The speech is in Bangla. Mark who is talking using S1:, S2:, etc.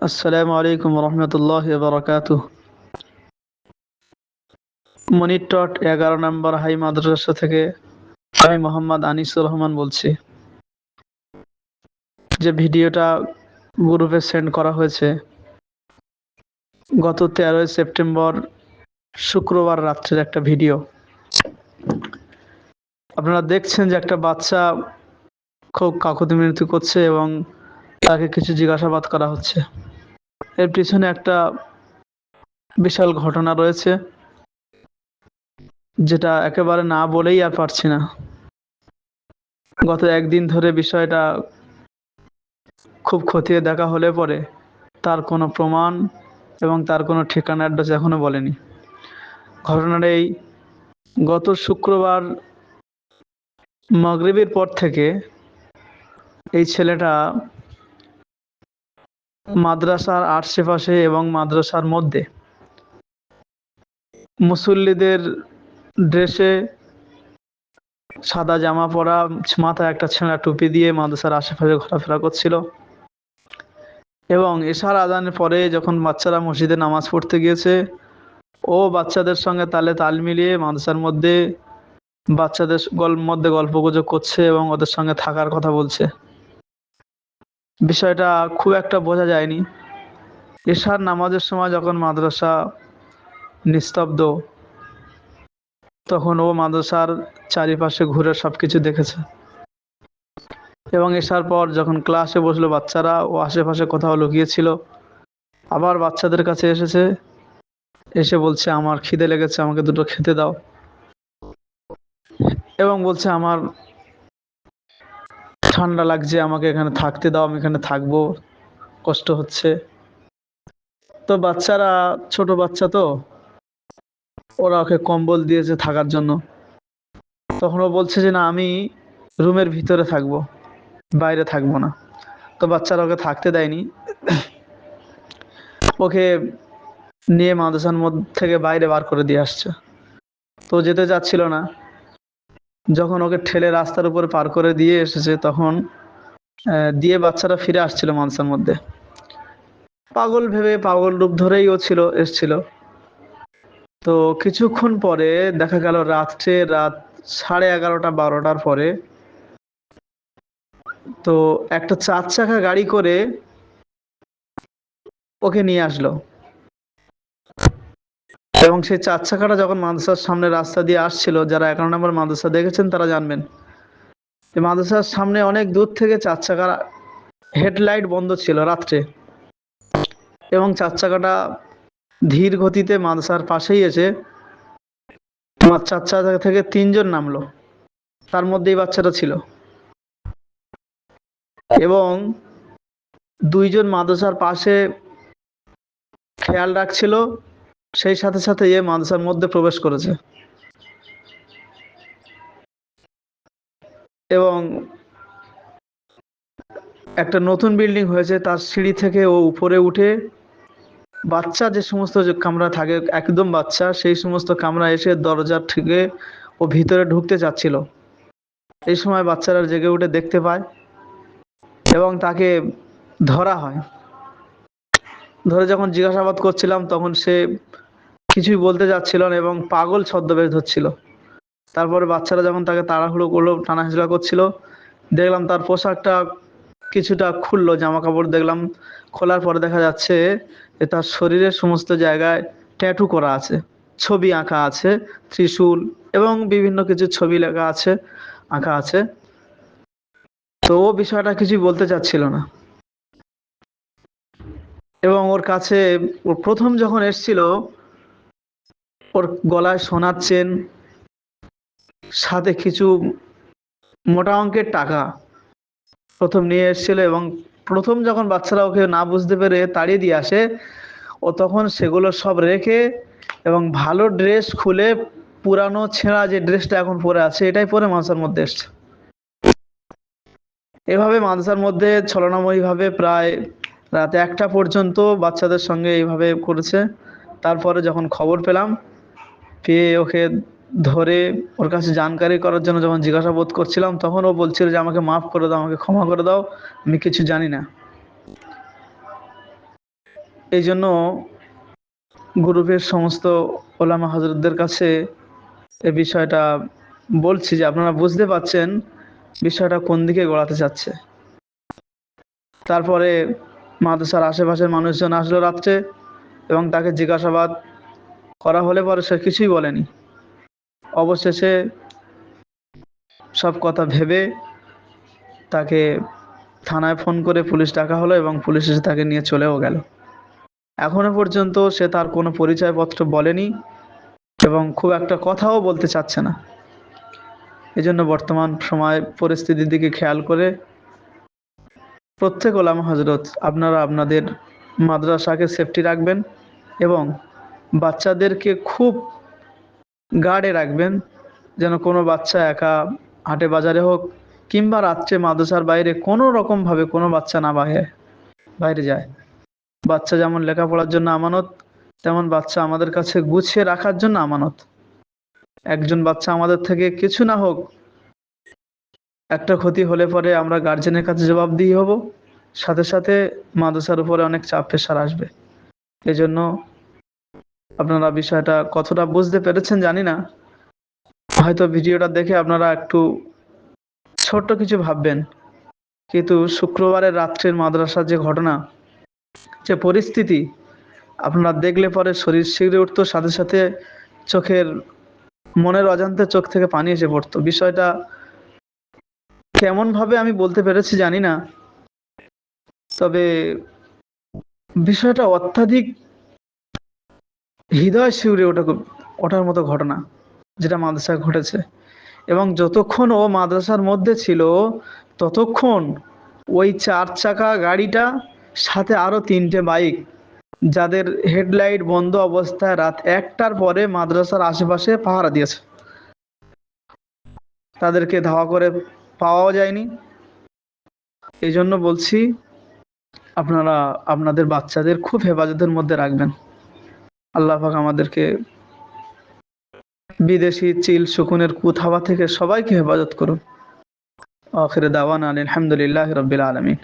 S1: আসসালামু আলাইকুম রহমতুল্লাহ বারাকাতুহ। মনিটট 11 নম্বর হাই মাদ্রাসা থেকে আমি মোহাম্মদ আনিসুর রহমান বলছি। যে ভিডিওটা গ্রুপে সেন্ড করা হয়েছে গত 13ই সেপ্টেম্বর শুক্রবার রাত্রের একটা ভিডিও। আপনারা দেখছেন যে একটা বাচ্চা খুব কাকুতি মিনতি করছে এবং তাকে কিছু জিজ্ঞাসাবাদ করা হচ্ছে। এর পিছনে একটা বিশাল ঘটনা রয়েছে, যেটা একেবারে না বলেই আর পারছি না। গত একদিন ধরে বিষয়টা খুব খতিয়ে দেখা হলে পরে তার কোনো প্রমাণ এবং তার কোনো ঠিকানা অ্যাড্রেস এখনো বলেনি। ঘটনাটা এই, গত শুক্রবার মাগরিবের পর থেকে এই ছেলেটা মাদ্রাসার আশেপাশে এবং মাদ্রাসার মধ্যে মুসল্লিদের ড্রেসে সাদা জামা পরা, মাথায় একটা ছেঁড়া টুপি দিয়ে মাদ্রাসার আশেপাশে ঘোরাফেরা করছিল। এবং এশার আজানের পরে যখন বাচ্চারা মসজিদে নামাজ পড়তে গিয়েছে, ও বাচ্চাদের সঙ্গে তালে তাল মিলিয়ে মাদ্রাসার মধ্যে বাচ্চাদের মধ্যে গল্পগুজব করছে এবং ওদের সঙ্গে থাকার কথা বলছে। বিষয়টা খুব একটা বোঝা যায়নি। এশার নামাজের সময় যখন মাদ্রাসা নিস্তব্ধ, তখন ও মাদ্রাসার চারিপাশে ঘুরে সবকিছু দেখেছে। এবং এশার পর যখন ক্লাসে বসলো বাচ্চারা, ও আশেপাশে কোথাও লুকিয়েছিল। আবার বাচ্চাদের কাছে এসেছে, এসে বলছে আমার খিদে লেগেছে, আমাকে দুটো খেতে দাও। এবং বলছে আমার ঠান্ডা লাগছে, আমাকে এখানে থাকতে দাও, আমি এখানে থাকবো, কষ্ট হচ্ছে। তো বাচ্চারা ছোট বাচ্চা, তো ওরা ওকে কম্বল দিয়েছে থাকার জন্য। তখন ও বলছে যে না, আমি রুমের ভিতরে থাকবো, বাইরে থাকবো না। তো বাচ্চারা ওকে থাকতে দেয়নি, ওকে নিয়ে মাদ্রাসার মধ্যে থেকে বাইরে বার করে দিয়ে আসছে। তো যেতে যাচ্ছিল না। যখন ওকে ঠেলে রাস্তার উপরে পার করে দিয়ে এসেছে, তখন দিয়ে বাচ্চারা ফিরে আসছিল মাদ্রাসার মধ্যে। পাগল ভেবে, পাগল রূপ ধরেই ও এসছিল। তো কিছুক্ষণ পরে দেখা গেল রাত 11:30 12টার পরে তো একটা 4 চাকা গাড়ি করে ওকে নিয়ে আসলো। এবং সেই 4 চাকাটা যখন মাদ্রাসার সামনে রাস্তা দিয়ে আসছিল, যারা 11 নম্বর মাদ্রাসা দেখেছেন তারা জানবেন, এই মাদ্রাসার সামনে অনেক দূর থেকে 4 চাকার হেডলাইট বন্ধ ছিল রাত্রে। এবং 4 চাকাটা ধীর গতিতে মাদ্রাসার পাশেই এসে আমার 4 চাকা থেকে 3জন নামলো, তার মধ্যেই বাচ্চাটা ছিল। এবং 2জন মাদ্রাসার পাশে খেয়াল রাখছিল, সেই সাথে সাথে এ মাদ্রাসার মধ্যে প্রবেশ করেছে। এবং একটা নতুন বিল্ডিং হয়েছে, তার সিঁড়ি থেকে ও উপরে উঠে বাচ্চা যে সমস্ত কামরা থাকে, একদম বাচ্চা, সেই সমস্ত কামরা এসে দরজার থেকে ও ভিতরে ঢুকতে চাচ্ছিল। এই সময় বাচ্চারা জেগে উঠে দেখতে পায় এবং তাকে ধরা হয়। ধরে যখন জিজ্ঞাসাবাদ করছিলাম, তখন সে কিছুই বলতে যাচ্ছিল না এবং পাগল ছদ্মবেশ ধরছিল। তারপরে বাচ্চারা যখন তাকে তাড়াহুড়ো করলো, টানাহেঁচড়া করছিল, দেখলাম তার পোশাকটা কিছুটা খুললো, জামা কাপড় দেখলাম। খোলার পরে দেখা যাচ্ছে যে তার শরীরের সমস্ত জায়গায় ট্যাটু করা আছে, ছবি আঁকা আছে, ত্রিশূল এবং বিভিন্ন কিছু ছবি লেখা আছে, আঁকা আছে। তো ও বিষয়টা কিছুই বলতে চাচ্ছিল না। এবং ওর কাছে, ও প্রথম যখন এসছিল, ওর গলায় সোনার চেন, সাথে কিছু মোটা অঙ্কের টাকা প্রথম নিয়ে এসেছিল। এবং প্রথম যখন বাচ্চারা ওকে না বুঝতে পেরে তাড়িয়ে দিয়ে আসে, ও তখন সেগুলো সব রেখে এবং ভালো ড্রেস খুলে, পুরানো ছেঁড়া যে ড্রেসটা এখন পরে আছে এটাই পরে মাদ্রাসার মধ্যে এসছে। এভাবে মাদ্রাসার মধ্যে ছলনাময়ীভাবে প্রায় রাত 1টা পর্যন্ত বাচ্চাদের সঙ্গে এইভাবে করেছে। তারপরে যখন খবর পেলাম, পেয়ে ওকে ধরে ওর কাছে জানকারি করার জন্য যখন জিজ্ঞাসাবাদ করছিলাম, তখন ও বলছিল যে আমাকে মাফ করে দাও, আমাকে ক্ষমা করে দাও, আমি কিছু জানি না। এই জন্য গ্রুপের সমস্ত ওলামা হজরতদের কাছে এই বিষয়টা বলছি যে আপনারা বুঝতে পারছেন বিষয়টা কোন দিকে গড়াতে চাচ্ছে। তারপরে মাদ্রাসার আশেপাশের মানুষজন আসলো রাত্রে এবং তাকে জিজ্ঞাসাবাদ করা হলে পরে সে কিছুই বলেনি। অবশেষে সব কথা ভেবে তাকে থানায় ফোন করে পুলিশ ডাকা হলো এবং পুলিশ এসে তাকে নিয়ে চলেও গেল। এখনো পর্যন্ত সে তার কোনো পরিচয়পত্র বলেনি এবং খুব একটা কথাও বলতে চাচ্ছে না। এজন্য বর্তমান সময় পরিস্থিতির দিকে খেয়াল করে প্রত্যেক ওলামা হজরত আপনারা আপনাদের মাদ্রাসাকে সেফটি রাখবেন এবং বাচ্চাদেরকে খুব গার্ডে রাখবেন, যেন কোনো বাচ্চা একা হাটে বাজারে হোক কিংবা রাত্রে মাদ্রাসার বাইরে কোনো রকমভাবে কোনো বাচ্চা না বাইরে যায়। বাচ্চা যেমন লেখাপড়ার জন্য আমানত, তেমন বাচ্চা আমাদের কাছে গুছিয়ে রাখার জন্য আমানত। একজন বাচ্চা আমাদের থেকে কিছু না হোক একটা ক্ষতি হলে পরে আমরা গার্জেনের কাছে জবাবদিহি হব, সাথে সাথে মাদ্রাসার উপরে অনেক চাপ প্রেশার আসবে। এজন্য আপনারা বিষয়টা কতটা বুঝতে পেরেছেন জানি না, হয়তো ভিডিওটা দেখে আপনারা একটু ছোট্ট কিছু ভাববেন, কিন্তু শুক্রবারের রাত্রের মাদ্রাসার যে ঘটনা, যে পরিস্থিতি আপনারা দেখলে পরে শরীর শিউরে উঠতো, সাথে সাথে চোখের মনের অজান্তে চোখ থেকে পানি এসে পড়তো। বিষয়টা কেমন ভাবে আমি বলতে পেরেছি জানি না, তবে বিষয়টা অত্যাধিক হৃদয় শিউরে ওঠার মতো ঘটনা যেটা মাদ্রাসায় ঘটেছে। এবং যতক্ষণ ও মাদ্রাসার মধ্যে ছিল ততক্ষণ ওই 4 চাকা গাড়িটা সাথে আরো 3টে বাইক, যাদের হেডলাইট বন্ধ অবস্থায় রাত 1টার পরে মাদ্রাসার আশেপাশে পাহারা দিয়েছে, তাদেরকে ধাওয়া করে পাওয়াও যায়নি। এই জন্য বলছি আপনারা আপনাদের বাচ্চাদের খুব হেফাজতের মধ্যে রাখবেন। আল্লাহ পাক আমাদেরকে বিদেশি চিল শকুনের কুথাবা থেকে সবাইকে হেফাজত করুন। আখির দাওয়ানা আলহামদুলিল্লাহি রাব্বিল আলামিন।